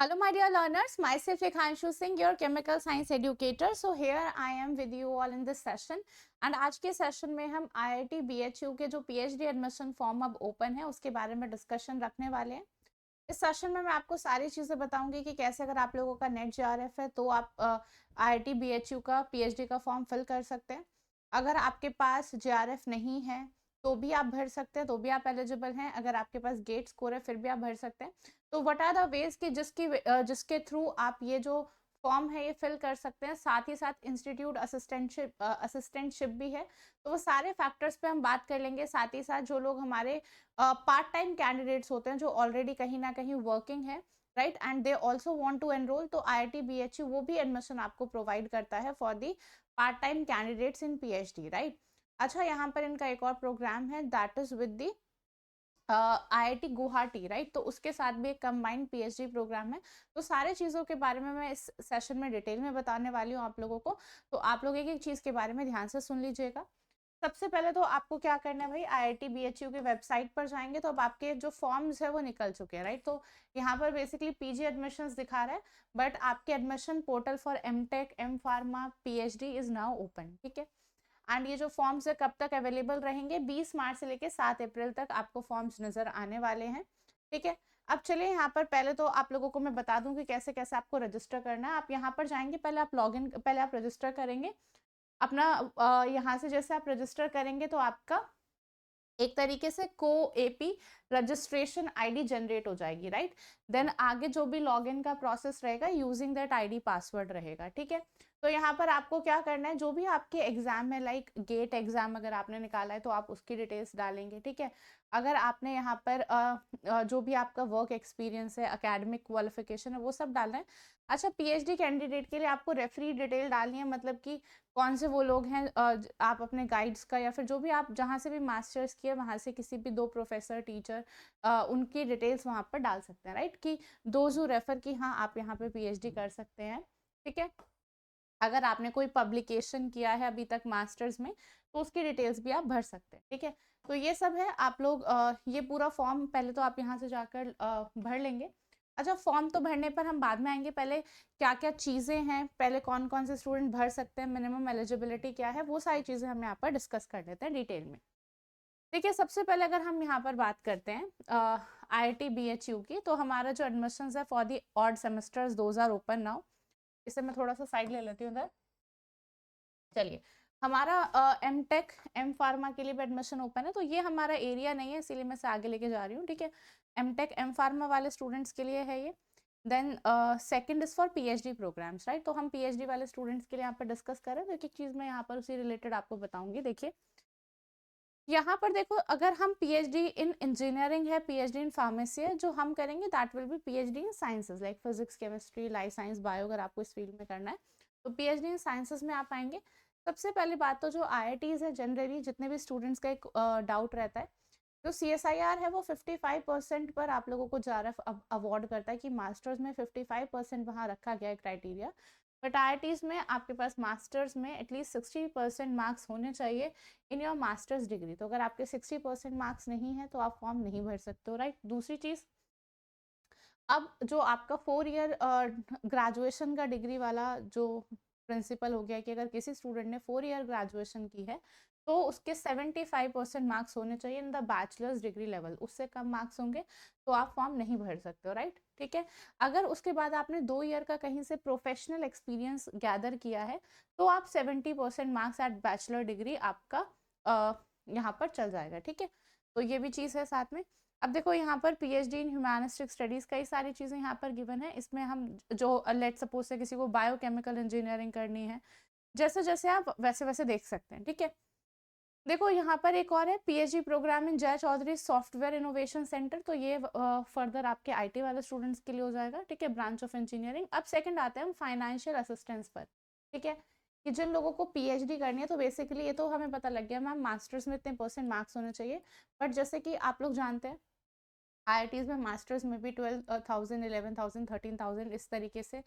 Hello, my dear learners. Myself Lekhanshu Singh, your chemical science educator. So here I am with you all in this session. And आज के session में हम IIT BHU के जो PhD admission form अब open है उसके बारे में डिस्कशन रखने वाले हैं। इस सेशन में मैं आपको सारी चीज़ें बताऊंगी कि कैसे अगर आप लोगों का नेट JRF है तो आप IIT BHU का PhD का फॉर्म फिल कर सकते हैं। अगर आपके पास JRF नहीं है तो भी आप भर सकते हैं, तो भी आप एलिजिबल हैं। अगर आपके पास गेट स्कोर है फिर भी आप भर सकते हैं। तो व्हाट आर द वेज कि जिसके थ्रू आप ये जो फॉर्म है ये फिल कर सकते हैं। साथ ही साथ इंस्टीट्यूट असिस्टेंटशिप भी है। तो वो सारे फैक्टर्स पे हम बात कर लेंगे। साथ ही साथ जो लोग हमारे पार्ट टाइम कैंडिडेट्स होते हैं जो ऑलरेडी कहीं ना कहीं वर्किंग है, right, and they also want to enroll, तो IIT BHU वो भी एडमिशन आपको प्रोवाइड करता है for the part time candidates in PhD, right. अच्छा, यहाँ पर इनका एक और प्रोग्राम है that is with the IIT Guwahati, right. तो उसके साथ भी एक कंबाइंड PhD प्रोग्राम है। तो सारे चीज़ों के बारे में मैं इस सेशन में डिटेल में बताने वाली हूँ आप लोगों को। तो आप लोग एक एक चीज़ के बारे में ध्यान से सुन लीजिएगा। सबसे पहले तो आपको क्या करना है भाई, IIT BHU की वेबसाइट पर जाएंगे तो अब आपके जो फॉर्म्स है वो निकल चुके हैं, राइट। तो यहाँ पर बेसिकली PG एडमिशंस दिखा रहा है, बट आपके admission portal for MTech, M Pharma, PhD is now open, ठीक है। एंड ये जो फॉर्म्स है कब तक अवेलेबल रहेंगे, 20 मार्च से लेके 7 अप्रैल तक आपको फॉर्म्स नजर आने वाले हैं, ठीक है। अब चलिए यहाँ पर पहले तो आप लोगों को मैं बता दूं कि कैसे कैसे आपको रजिस्टर करना है। आप यहाँ पर जाएंगे, पहले आप रजिस्टर करेंगे अपना। यहाँ से जैसे आप रजिस्टर करेंगे तो आपका एक तरीके से को एपी रजिस्ट्रेशन आईडी जनरेट हो जाएगी, राइट। देन आगे जो भी लॉगिन का प्रोसेस रहेगा यूजिंग दैट आईडी पासवर्ड रहेगा, ठीक है। तो यहाँ पर आपको क्या करना है, जो भी आपके एग्जाम है लाइक गेट एग्जाम अगर आपने निकाला है तो आप उसकी डिटेल्स डालेंगे, ठीक है। अगर आपने यहाँ पर जो भी आपका वर्क एक्सपीरियंस है, एकेडमिक क्वालिफिकेशन है, वो सब डालना है। अच्छा, PhD कैंडिडेट के लिए आपको रेफरी डिटेल डालनी है, मतलब कि कौन से वो लोग हैं, आप अपने गाइड्स का या फिर जो भी आप जहाँ से भी मास्टर्स किए वहाँ से किसी भी 2 प्रोफेसर टीचर उनकी डिटेल्स वहाँ पर डाल सकते हैं, राइट। कि दोज हु रेफर कि हाँ आप यहाँ पे PhD कर सकते हैं, ठीक है। अगर आपने कोई पब्लिकेशन किया है अभी तक मास्टर्स में तो उसकी डिटेल्स भी आप भर सकते हैं, ठीक है। तो ये सब है, आप लोग ये पूरा फॉर्म पहले तो आप यहाँ से जाकर भर लेंगे। अच्छा, फॉर्म तो भरने पर हम बाद में आएंगे, पहले क्या क्या चीज़ें हैं, पहले कौन कौन से स्टूडेंट भर सकते हैं, मिनिमम एलिजिबिलिटी क्या है, वो सारी चीज़ें हम यहाँ पर डिस्कस कर लेते हैं डिटेल में। देखिए, सबसे पहले अगर हम यहाँ पर बात करते हैं IIT BHU की, तो हमारा जो एडमिशन है for the odd semesters those are open now. इसे मैं थोड़ा सा साइड ले लेती हूँ उधर। चलिए, हमारा MTech M Pharma के लिए भी एडमिशन ओपन है। तो ये हमारा एरिया नहीं है इसीलिए मैं से आगे लेके जा रही हूँ, ठीक है। MTech M Pharma वाले स्टूडेंट्स के लिए है ये। Then second is for PhD programs, right. तो हम PhD वाले स्टूडेंट्स के लिए यहाँ पर डिस्कस कर रहे हैं। तो एक एक चीज़ मैं यहाँ पर उसी रिलेटेड आपको बताऊंगी। देखिए, यहाँ पर देखो, अगर हम PhD इन इंजीनियरिंग है, PhD इन फार्मेसी है, जो हम करेंगे that will be PhD in sciences like physics, chemistry, life science, bio, अगर आपको इस फील्ड में करना है तो PhD इन साइंसेज में आप आएंगे। सबसे पहली बात तो जो IITs है, जनरली जितने भी स्टूडेंट्स का एक डाउट रहता है, जो CSIR है वो 55% पर आप लोगों को JRF अवार्ड करता है कि मास्टर्स में 55% वहाँ रखा गया है क्राइटेरिया। बट IITs में आपके पास मास्टर्स में एटलीस्ट 60% मार्क्स होने चाहिए इन योर मास्टर्स डिग्री। तो अगर आपके 60% मार्क्स नहीं है तो आप फॉर्म नहीं भर सकते हो, राइट। दूसरी चीज़, अब जो आपका 4 ईयर ग्रेजुएशन का डिग्री वाला जो प्रिंसिपल हो गया कि अगर किसी स्टूडेंट ने 4 ईयर ग्रेजुएशन की है तो उसके 75% मार्क्स होने चाहिए in the bachelors degree level. उससे कम मार्क्स होंगे तो आप फॉर्म नहीं भर सकते हो, राइट, ठीक है। अगर उसके बाद आपने 2 ईयर का कहीं से प्रोफेशनल एक्सपीरियंस गैदर किया है तो आप 70% मार्क्स एट बैचलर डिग्री आपका यहाँ पर चल जाएगा, ठीक है। तो ये भी चीज़ है साथ में। अब देखो, यहाँ पर PhD इन ह्यूमैनिस्टिक स्टडीज़, कई सारी चीज़ें यहाँ पर गिवन है। इसमें हम जो लेट सपोज से किसी को बायोकेमिकल इंजीनियरिंग करनी है, जैसे जैसे आप वैसे वैसे देख सकते हैं, ठीक है। देखो, यहाँ पर एक और है PhD प्रोग्राम इन जय चौधरी सॉफ्टवेयर इनोवेशन सेंटर। तो ये फर्दर आपके IT वाले स्टूडेंट्स के लिए हो जाएगा, ठीक है, ब्रांच ऑफ इंजीनियरिंग। अब सेकंड आते हैं हम फाइनेंशियल असिस्टेंस पर, ठीक है, कि जिन लोगों को PhD करनी है। तो बेसिकली ये तो हमें पता लग गया मैम मास्टर्स में इतने % मार्क्स होने चाहिए। बट जैसे कि आप लोग जानते हैं IITs में मास्टर्स में भी 12,000, 11,000, 13,000 इस तरीके से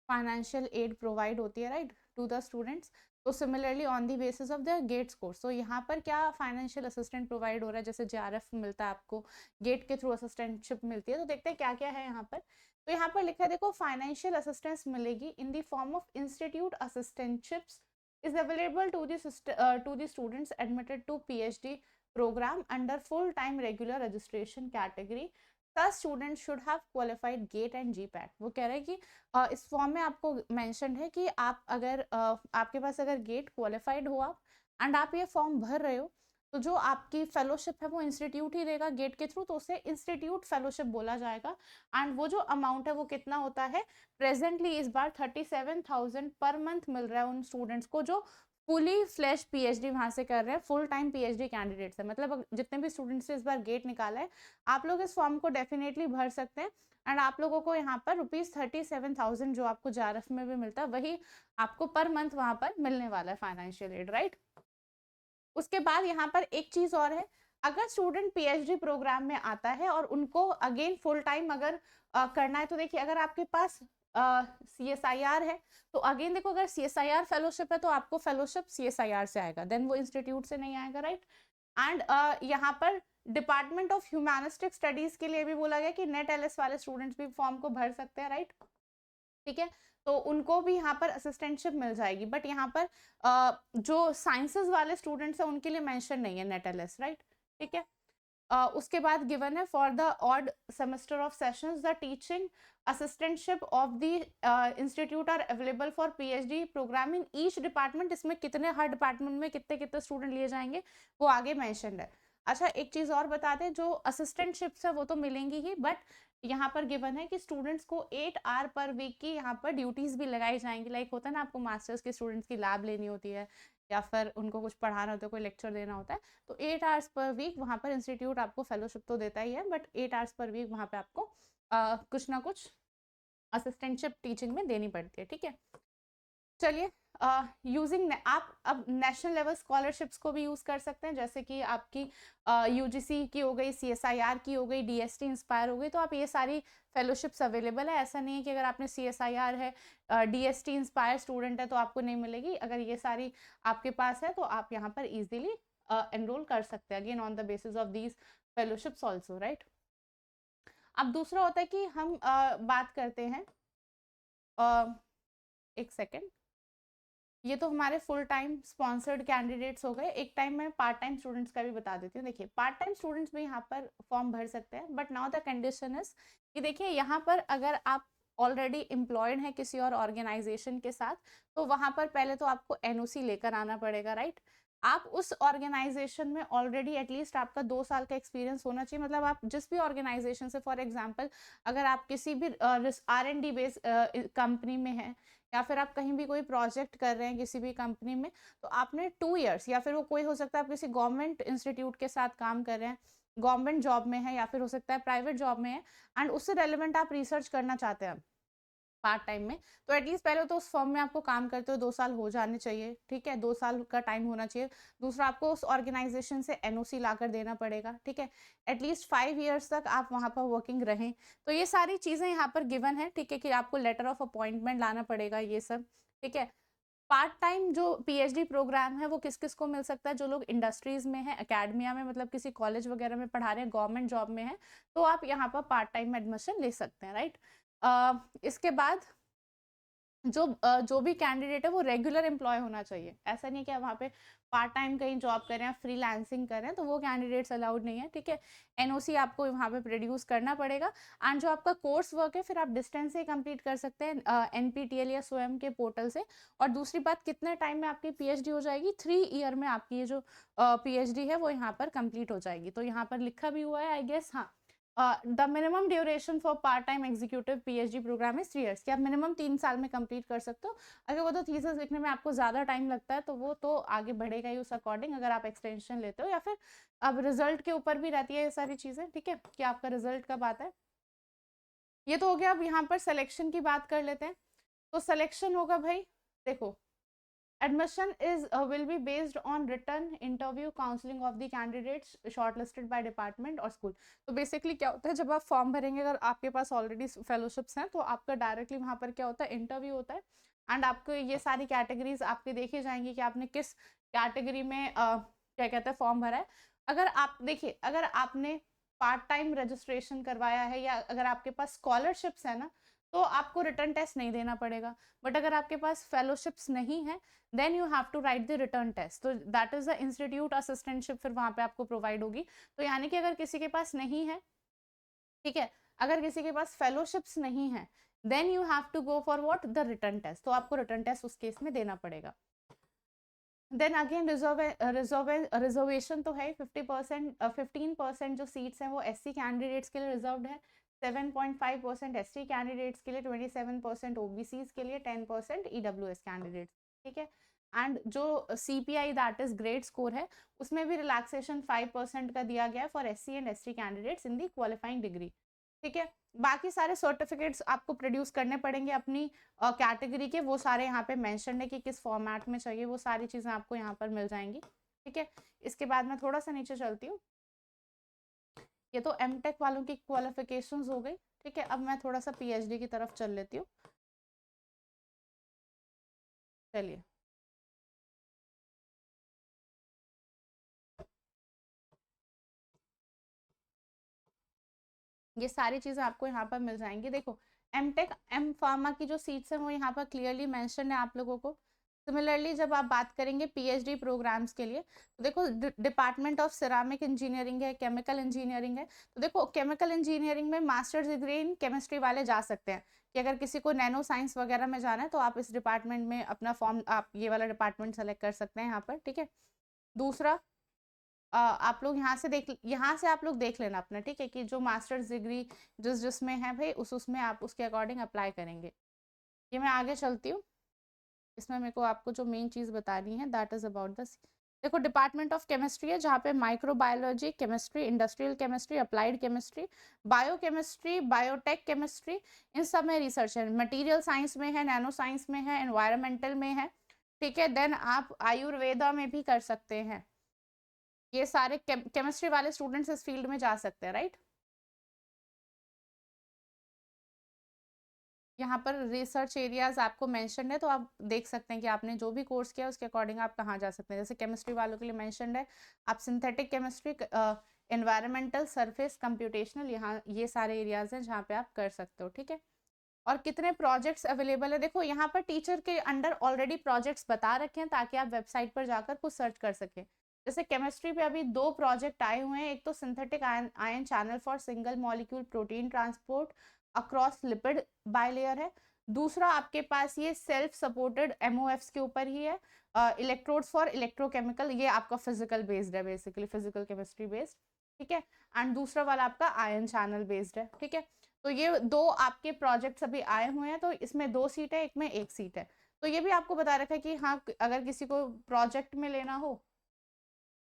फाइनेंशियल एड प्रोवाइड होती है, राइट, टू द स्टूडेंट्स। तो similarly on the basis of the GATE score, तो यहाँ पर क्या फाइनेंशियल असिस्टेंट प्रोवाइड हो रहा है, जैसे JRF मिलता है आपको, गेट के थ्रू असिस्टेंटशिप मिलती है। तो देखते हैं क्या क्या है यहाँ पर। तो यहाँ पर लिखा है देखो, फाइनेंशियल असिस्टेंस मिलेगी in the form of institute assistantships is available to the students admitted to PhD program under full-time regular registration category. Such students should have qualified GATE and GPAT. वो कह रहे हैं कि इस फॉर्म में आपको mention है कि आप अगर आपके पास अगर गेट क्वालिफाइड हो आप एंड आप ये फॉर्म भर रहे हो, तो जो आपकी फेलोशिप है वो इंस्टीट्यूट ही देगा गेट के थ्रू, तो उसे इंस्टीट्यूट फेलोशिप बोला जाएगा। एंड वो जो अमाउंट है वो कितना होता है, प्रेजेंटली इस बार 37,000 पर मंथ मिल रहा है उन स्टूडेंट्स को जो फुली फ्लैश पीएचडी वहां से कर रहे हैं, फुल टाइम पीएचडी कैंडिडेट्स है। मतलब जितने भी स्टूडेंट्स ने इस बार गेट निकाला है, आप लोग इस फॉर्म को डेफिनेटली भर सकते हैं एंड आप लोगों को यहाँ पर ₹37,000 जो आपको JRF में भी मिलता है वही आपको पर मंथ वहां पर मिलने वाला है, फाइनेंशियल एड, राइट। उसके बाद यहाँ पर एक चीज और है, अगर स्टूडेंट पीएचडी प्रोग्राम में आता है और उनको अगेन फुल टाइम अगर करना है, तो देखिए अगर आपके पास CSIR है तो अगेन देखो, अगर CSIR फेलोशिप है तो आपको फेलोशिप CSIR से आएगा, देन वो इंस्टीट्यूट से नहीं आएगा, राइट। एंड यहाँ पर डिपार्टमेंट ऑफ ह्यूमैनिस्टिक स्टडीज के लिए भी बोला गया कि नेट LS वाले स्टूडेंट्स भी फॉर्म को भर सकते हैं, राइट। ठीक है, तो उनको भी यहाँ पर असिस्टेंटशिप मिल जाएगी, बट यहाँ पर जो साइंसेस वाले स्टूडेंट्स हैं उनके लिए मेंशन नहीं है नेट LS, राइट। ठीक है, उसके बाद गिवन है for the odd semester of sessions the teaching assistantship of the institute are available for PhD program in each department. इसमें कितने, हर डिपार्टमेंट में कितने कितने स्टूडेंट लिए जाएंगे वो आगे मेंशन्ड है। अच्छा, एक चीज और बता दें, जो असिस्टेंटशिप्स है वो तो मिलेंगी ही, बट यहाँ पर गिवन है कि स्टूडेंट्स को 8 आवर पर वीक की यहाँ पर ड्यूटीज भी लगाई जाएंगी। लाइक होता है ना, आपको मास्टर्स के स्टूडेंट्स की लैब लेनी होती है या फिर उनको कुछ पढ़ाना होता है, कोई लेक्चर देना होता है, तो 8 आवर्स पर वीक वहाँ पर इंस्टीट्यूट आपको फेलोशिप तो देता ही है, बट 8 आवर्स पर वीक वहाँ पे आपको कुछ ना कुछ असिस्टेंटशिप टीचिंग में देनी पड़ती है। ठीक है, चलिए, यूजिंग आप अब नेशनल लेवल स्कॉलरशिप्स को भी यूज कर सकते हैं, जैसे कि आपकी UGC की हो गई, CSIR की हो गई, DST इंस्पायर हो गई, तो आप ये सारी फेलोशिप्स अवेलेबल है। ऐसा नहीं है कि अगर आपने CSIR है, DST इंस्पायर स्टूडेंट है तो आपको नहीं मिलेगी। अगर ये सारी आपके पास है तो आप यहाँ पर इजीली एनरोल कर सकते हैं, again on the basis of these fellowships also, right. अब दूसरा होता है कि हम बात करते हैं, एक सेकेंड, ये तो हमारे फुल टाइम स्पॉन्सर्ड कैंडिडेट्स हो गए। एक टाइम में पार्ट टाइम स्टूडेंट्स का भी बता देती हूँ। देखिए, पार्ट टाइम स्टूडेंट्स भी यहाँ पर फॉर्म भर सकते हैं, but now the condition is कि देखिए यहाँ पर अगर आप ऑलरेडी एम्प्लॉयड हैं किसी और ऑर्गेनाइजेशन के साथ, तो वहाँ पर पहले तो आपको NOC लेकर आना पड़ेगा, राइट। आप उस ऑर्गेनाइजेशन में ऑलरेडी एटलीस्ट आपका 2 साल का एक्सपीरियंस होना चाहिए। मतलब आप जिस भी ऑर्गेनाइजेशन से, फॉर एग्जांपल अगर आप किसी भी R&D बेस्ड कंपनी में हैं या फिर आप कहीं भी कोई प्रोजेक्ट कर रहे हैं किसी भी कंपनी में, तो आपने 2 इयर्स, या फिर वो कोई हो सकता है आप किसी गवर्नमेंट इंस्टीट्यूट के साथ काम कर रहे हैं, गवर्नमेंट जॉब में है या फिर हो सकता है प्राइवेट जॉब में है, एंड उससे रेलिवेंट आप रिसर्च करना चाहते हैं पार्ट टाइम में, तो एटलीस्ट पहले तो उस फर्म में आपको काम करते हुए 2 साल हो जाने चाहिए। ठीक है, 2 साल का टाइम होना चाहिए। दूसरा, आपको उस ऑर्गेनाइजेशन से NOC लाकर देना पड़ेगा। ठीक है, एटलीस्ट 5 इयर्स तक आप वहाँ पर वर्किंग रहें। तो ये सारी चीज़ें यहाँ पर गिवन है। ठीक है, कि आपको लेटर ऑफ अपॉइंटमेंट लाना पड़ेगा, ये सब। ठीक है, पार्ट टाइम जो PhD प्रोग्राम है वो किस किस को मिल सकता है, जो लोग इंडस्ट्रीज में है, एकेडमिया में, मतलब किसी कॉलेज वगैरह में पढ़ा रहे हैं, गवर्नमेंट जॉब में है, तो आप यहाँ पर पार्ट टाइम में एडमिशन ले सकते हैं, राइट। इसके बाद जो भी कैंडिडेट है वो रेगुलर एम्प्लॉय होना चाहिए। ऐसा नहीं कि आप वहाँ पे पार्ट टाइम कहीं जॉब कर रहे हैं, फ्रीलांसिंग कर रहे हैं, तो वो कैंडिडेट्स अलाउड नहीं है। ठीक है, NOC आपको वहाँ पे प्रोड्यूस करना पड़ेगा। एंड जो आपका कोर्स वर्क है फिर आप डिस्टेंस से कंप्लीट कर सकते हैं, NPTEL या स्वयं के पोर्टल से। और दूसरी बात, कितने टाइम में आपकी PhD हो जाएगी, 3 ईयर में आपकी ये जो PhD है वो यहाँ पर कंप्लीट हो जाएगी। तो यहाँ पर लिखा भी हुआ है, आई गेस, हाँ, the minimum duration for part time executive PhD program है 3 इयर्स, कि आप मिनिमम 3 साल में कंप्लीट कर सकते हो। अगर वो तो थीसिस लिखने में आपको ज़्यादा टाइम लगता है तो वो तो आगे बढ़ेगा ही उस अकॉर्डिंग, अगर आप एक्सटेंशन लेते हो, या फिर अब रिजल्ट के ऊपर भी रहती है ये सारी चीज़ें। ठीक है, कि आपका रिजल्ट कब आता है। ये तो हो गया। अब यहाँ पर सिलेक्शन की बात कर लेते हैं। तो सिलेक्शन होगा भाई, देखो, admission is will be based on written interview counseling of the candidates shortlisted by department और school। तो बेसिकली क्या होता है, जब आप फॉर्म भरेंगे, अगर आपके पास ऑलरेडी फेलोशिप्स हैं तो आपका डायरेक्टली वहाँ पर क्या होता है, इंटरव्यू होता है। एंड आपको ये सारी कैटेगरीज आपकी देखी जाएंगी कि आपने किस कैटेगरी में क्या कहते हैं फॉर्म भरा है। अगर आप देखिए, अगर आपने पार्ट टाइम रजिस्ट्रेशन करवाया है या अगर आपके पास स्कॉलरशिप्स है ना, तो आपको रिटर्न टेस्ट नहीं देना पड़ेगा। बट अगर आपके पास फेलोशिप्स नहीं है, then you have to write the written test. तो that is the institute assistantship फिर वहां पे आपको प्रोवाइड होगी। तो यानी कि अगर किसी के पास नहीं है, ठीक है, अगर किसी के पास फेलोशिप्स नहीं है, then you have to go for what, the written test. तो आपको रिटर्न टेस्ट उस केस में देना पड़ेगा। देन अगेन रिजर्वेशन तो है 50%, 15% जो सीट्स हैं वो एससी कैंडिडेट्स के लिए रिजर्व्ड है, 7.5% एसटी कैंडिडेट्स के लिए, 27% ओबीसीज के लिए, 10% ईडब्ल्यूएस कैंडिडेट्स, ठीक है। एंड जो CPI that is grade score है, उसमें भी रिलैक्सेशन 5% का दिया गया है for SC and ST candidates in the qualifying degree, ठीक है। बाकी सारे सर्टिफिकेट्स आपको प्रोड्यूस करने पड़ेंगे अपनी कैटेगरी के, वो सारे यहाँ पे मेंशन है कि किस फॉर्मेट में चाहिए, वो सारी चीजें आपको यहाँ पर मिल जाएंगी, ठीक है। इसके बाद मैं थोड़ा सा नीचे चलती हूँ। ये तो एमटेक वालों की क्वालिफिकेशंस हो गई, ठीक है। अब मैं थोड़ा सा पीएचडी की तरफ चल लेती हूँ। चलिए, ये सारी चीजें आपको यहाँ पर मिल जाएंगी। देखो, एमटेक एम फार्मा की जो सीट्स हैं वो यहाँ पर क्लियरली मेंशन है आप लोगों को। सिमिलरली जब आप बात करेंगे पीएचडी प्रोग्राम्स के लिए, तो देखो डिपार्टमेंट ऑफ सिरामिक इंजीनियरिंग है, केमिकल इंजीनियरिंग है। तो देखो, केमिकल इंजीनियरिंग में मास्टर्स डिग्री इन केमिस्ट्री वाले जा सकते हैं, कि अगर किसी को नैनो साइंस वगैरह में जाना है तो आप इस डिपार्टमेंट में अपना फॉर्म, आप ये वाला डिपार्टमेंट सेलेक्ट कर सकते हैं यहाँ पर, ठीक है। दूसरा, आप लोग यहाँ से आप लोग देख लेना अपना, ठीक है, कि जो मास्टर्स डिग्री जिसमें है भाई उसमें आप उसके अकॉर्डिंग अप्लाई करेंगे। ये मैं आगे चलती हूँ। इसमें मेरे को आपको जो मेन चीज़ बतानी है दैट इज अबाउट दिस। देखो, डिपार्टमेंट ऑफ केमिस्ट्री है जहाँ पे microbiology, chemistry, industrial chemistry, applied chemistry, biochemistry, biotech chemistry, इन सब में रिसर्च है। मटेरियल साइंस में है, नैनो साइंस में है, एनवायरमेंटल में है, ठीक है। देन आप आयुर्वेदा में भी कर सकते हैं। ये सारे केमिस्ट्री वाले स्टूडेंट्स इस फील्ड में जा सकते हैं, राइट। यहाँ पर रिसर्च एरियाज आपको मेंशन है, तो आप देख सकते हैं कि आपने जो भी कोर्स किया उसके अकॉर्डिंग आप कहाँ जा सकते हैं। जैसे केमिस्ट्री वालों के लिए मेंशन है, आप synthetic chemistry, environmental, surface, computational, यहाँ ये सारे एरियाज हैं जहाँ पे आप कर सकते हो, ठीक है। और कितने प्रोजेक्ट्स अवेलेबल है, देखो यहाँ पर टीचर के अंडर ऑलरेडी प्रोजेक्ट्स बता रखे हैं ताकि आप वेबसाइट पर जाकर कुछ सर्च कर सकें। जैसे केमिस्ट्री पे अभी 2 प्रोजेक्ट आए हुए हैं, एक तो synthetic ion channel for single molecule protein transport across lipid bilayer है। दूसरा आपके पास ये सेल्फ सपोर्टेड एमओएफ्स के ऊपर ही है, इलेक्ट्रोड्स फॉर इलेक्ट्रोकेमिकल, ये आपका फिजिकल बेस्ड है, बेसिकली फिजिकल केमिस्ट्री बेस्ड, ठीक है। एंड दूसरा वाला आपका आयन चैनल बेस्ड है, ठीक है। तो ये 2 आपके प्रोजेक्ट्स अभी आए हुए हैं, तो इसमें 2 सीट है, एक में 1 सीट है। तो ये भी आपको बता रखा है कि हाँ, अगर किसी को प्रोजेक्ट में लेना हो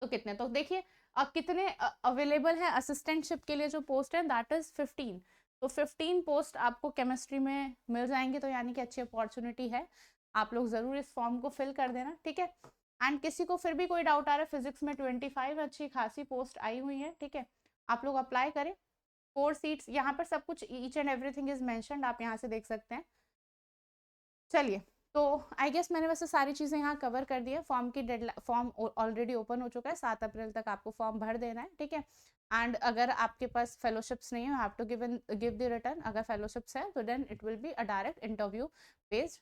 तो कितने, तो देखिए कितने अवेलेबल है असिस्टेंटशिप के लिए जो पोस्ट है, दैट इज 15। तो 15 पोस्ट आपको केमिस्ट्री में मिल जाएंगे, तो यानी कि अच्छी अपॉर्चुनिटी है। आप लोग जरूर इस फॉर्म को फिल कर देना, ठीक है। एंड किसी को फिर भी कोई डाउट आ रहा है, फिजिक्स में 25 अच्छी खासी पोस्ट आई हुई है, ठीक है, आप लोग अप्लाई करें। 4 सीट्स, यहाँ पर सब कुछ each and everything is mentioned, आप यहाँ से देख सकते हैं। चलिए, तो आई गेस मैंने वैसे सारी चीज़ें यहाँ कवर कर दी है। फॉर्म की डेडलाइन, फॉर्म ऑलरेडी ओपन हो चुका है, 7 अप्रैल तक आपको फॉर्म भर देना है, ठीक है। एंड अगर आपके पास फेलोशिप्स नहीं है, have to give the written. अगर फेलोशिप्स है तो then it will be a direct interview based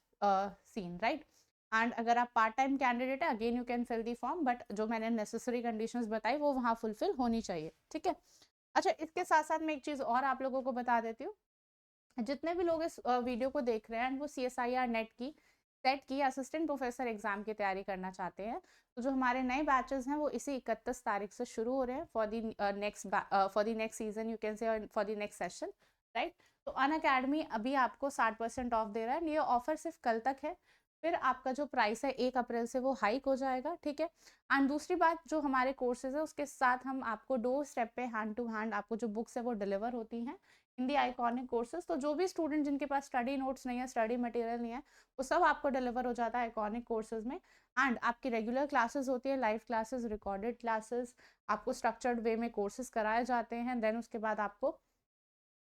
scene, right. And अगर आप पार्ट टाइम कैंडिडेट है, again you can fill the form, but जो मैंने नेसेसरी कंडीशंस बताई वो वहाँ फुलफिल होनी चाहिए, ठीक है। अच्छा, इसके साथ साथ मैं एक चीज़ और आप लोगों को बता देती हूँ। जितने भी लोग इस वीडियो को देख रहे हैं एंड वो CSIR नेट की सेट की असिस्टेंट प्रोफेसर एग्जाम की तैयारी करना चाहते हैं, तो जो हमारे नए बैचेस हैं वो इसी 31 तारीख से शुरू हो रहे हैं for the next season, you can say for the next session, right. तो अनअकैडमी अभी आपको 60% ऑफ दे रहा है। ये ऑफर सिर्फ कल तक है, फिर आपका जो प्राइस है 1 अप्रैल से वो हाइक हो जाएगा, ठीक है। एंड दूसरी बात, जो हमारे कोर्सेज है उसके साथ हम आपको डोर स्टेप पे हैंड टू हैंड आपको जो बुक्स है वो डिलीवर होती हैं इन दी आइकॉनिक कोर्सेज। तो जो भी स्टूडेंट जिनके पास स्टडी नोट्स नहीं है, स्टडी मटेरियल नहीं है, वो सब आपको डिलीवर हो जाता है आइकॉनिक कोर्सेज में। एंड आपकी रेगुलर क्लासेस होती है, लाइव क्लासेस, रिकॉर्डेड क्लासेस, आपको स्ट्रक्चर्ड वे में कोर्सेज कराए जाते हैं। देन उसके बाद आपको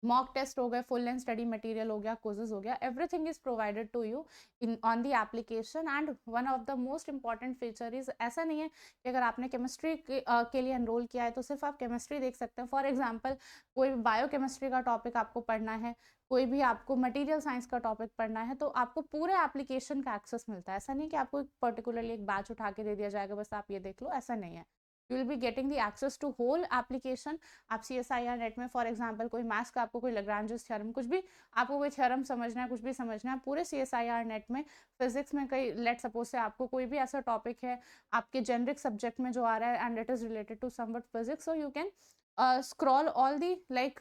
मॉक टेस्ट हो गए, फुल एंड स्टडी मटेरियल हो गया, क्विज़ेस हो गया, everything is provided to you in on the application. And one of the most important feature is, ऐसा नहीं है कि अगर आपने केमिस्ट्री के लिए एनरोल किया है तो सिर्फ आप केमिस्ट्री देख सकते हैं। फॉर एग्जांपल कोई बायोकेमिस्ट्री का टॉपिक आपको पढ़ना है, कोई भी आपको मटेरियल साइंस का टॉपिक पढ़ना है, तो आपको पूरे एप्लीकेशन का एक्सेस मिलता है। ऐसा नहीं कि आपको पर्टिकुलरली एक बैच उठा के दे दिया जाएगा बस आप ये देख लो, ऐसा नहीं है। You will be getting the access to whole application. आप CSIR नेट में फॉर एग्जांपल कोई मैथ्स का आपको कोई लैग्रांजेस थ्योरम, कुछ भी आपको कोई थ्योरम समझना है, कुछ भी समझना है, पूरे CSIR नेट में फिजिक्स में कई, लेट सपोज से आपको कोई भी ऐसा टॉपिक है आपके जेनरिक सब्जेक्ट में जो आ रहा है and it is related to somewhat physics, so you can scroll all the like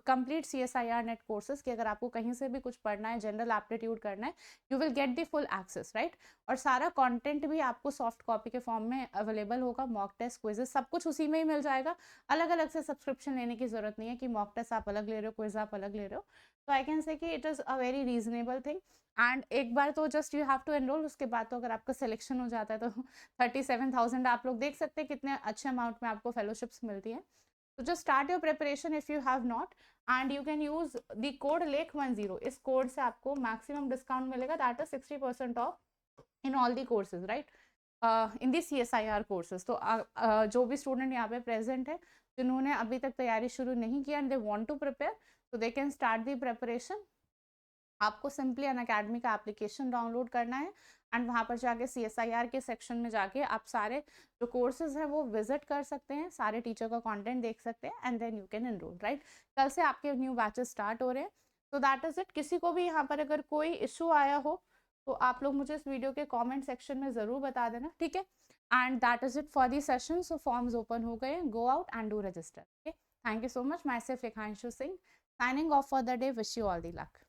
complete CSIR NET courses कि अगर आपको कहीं से भी कुछ पढ़ना है, जनरल एप्टीट्यूड करना है, you will get the full access, right. और सारा कंटेंट भी आपको सॉफ्ट कॉपी के फॉर्म में अवेलेबल होगा, मॉक टेस्ट, क्विजेस, सब कुछ उसी में ही मिल जाएगा। अलग अलग से सब्सक्रिप्शन लेने की जरूरत नहीं है कि मॉक टेस्ट आप अलग ले रहे हो, क्विज आप अलग ले रहे हो। तो आई can say that it is a very reasonable thing. And एक बार तो just you have to enroll, उसके बाद तो अगर आपका सिलेक्शन हो जाता है तो 37,000 आप लोग देख सकते हैं कितने अच्छे अमाउंट में आपको फेलोशिप्स मिलती है। तो just start your preparation if you have not, and you can use the code LAKE10। इस कोड से आपको मैक्सिमम डिस्काउंट मिलेगा, that is 60% of in all the courses, right, in the CSIR courses. तो जो भी स्टूडेंट यहाँ पे present है जिन्होंने अभी तक तैयारी शुरू नहीं किया and they want to prepare, तो they can start the preparation. आपको सिंपली अनअकैडमी का एप्लीकेशन डाउनलोड करना है एंड वहाँ पर जाके CSIR के सेक्शन में जाके आप सारे जो कोर्सेज हैं वो विजिट कर सकते हैं, सारे टीचर का कंटेंट देख सकते हैं and then you can enroll, right. कल से आपके न्यू बैचेस स्टार्ट हो रहे हैं। तो दैट इज इट। किसी को भी यहाँ पर अगर कोई इशू आया हो तो आप लोग मुझे इस वीडियो के कॉमेंट सेक्शन में ज़रूर बता देना, ठीक है। And that is it for the session. So forms open हो गए, go out and do register, okay. Thank you so much. Myself Rekhanshu Singh, signing off for the day. Wish you all the luck.